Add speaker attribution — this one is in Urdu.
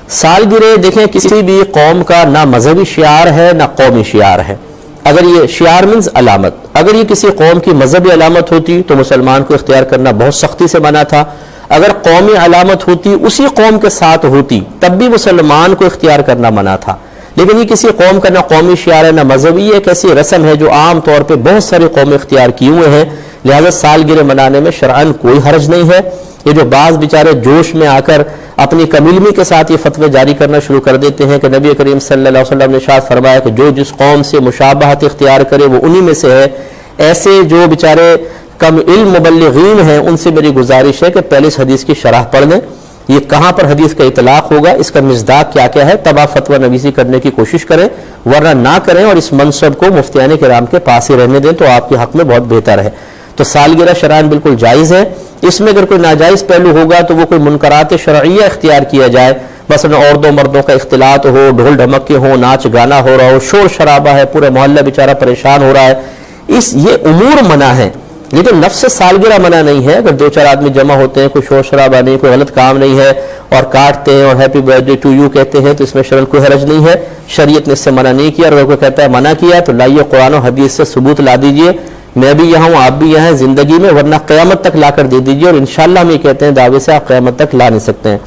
Speaker 1: سالگرہ دیکھیں کسی بھی قوم کا نہ مذہبی شعار ہے نہ قومی شعار ہے. اگر یہ شعار مینز علامت، اگر یہ کسی قوم کی مذہبی علامت ہوتی تو مسلمان کو اختیار کرنا بہت سختی سے منع تھا. اگر قومی علامت ہوتی اسی قوم کے ساتھ ہوتی تب بھی مسلمان کو اختیار کرنا منع تھا. لیکن یہ کسی قوم کا نہ قومی شعار ہے نہ مذہبی، یہ ایک ایسی رسم ہے جو عام طور پہ بہت ساری قومیں اختیار کیے ہوئے ہیں، لہذا سالگرہ منانے میں شرعاً کوئی حرج نہیں ہے. یہ جو بعض بیچارے جوش میں آ کر اپنی کم علمی کے ساتھ یہ فتوے جاری کرنا شروع کر دیتے ہیں کہ نبی کریم صلی اللہ علیہ وسلم نے ارشاد فرمایا کہ جو جس قوم سے مشابہت اختیار کرے وہ انہی میں سے ہے. ایسے جو بیچارے کم علم مبلغین ہیں ان سے میری گزارش ہے کہ پہلے اس حدیث کی شرح پڑھ لیں، یہ کہاں پر حدیث کا اطلاق ہوگا، اس کا مصداق کیا کیا ہے، تب آپ فتویٰ نویسی کرنے کی کوشش کریں، ورنہ نہ کریں اور اس منصب کو مفتیان کرام کے پاس ہی رہنے دیں تو آپ کے حق میں بہت بہتر ہے. تو سالگرہ شرعاً بالکل جائز ہے. اس میں اگر کوئی ناجائز پہلو ہوگا تو وہ کوئی منکرات شرعیہ اختیار کیا جائے، مثلا عورتوں مردوں کا اختلاط ہو، ڈھول ڈھمکے ہو، ناچ گانا ہو رہا ہو، شور شرابہ ہے، پورے محلہ بیچارہ پریشان ہو رہا ہے، یہ امور منع ہیں. لیکن نفس سالگرہ منع نہیں ہے. اگر دو چار آدمی جمع ہوتے ہیں، کوئی شور شرابہ نہیں، کوئی غلط کام نہیں ہے اور کاٹتے ہیں اور happy birthday to you کہتے ہیں تو اس میں شرعاً کوئی حرج نہیں ہے. شریعت نے اس سے منع نہیں کیا، اور اگر کوئی کہتا ہے منع کیا تو لائیے قرآن و حدیث سے ثبوت لا دیجئے. میں بھی یہاں ہوں، آپ بھی یہاں ہیں زندگی میں، ورنہ قیامت تک لا کر دے دیجئے، اور انشاءاللہ ہم یہ کہتے ہیں دعوے سے آپ قیامت تک لا نہیں سکتے ہیں.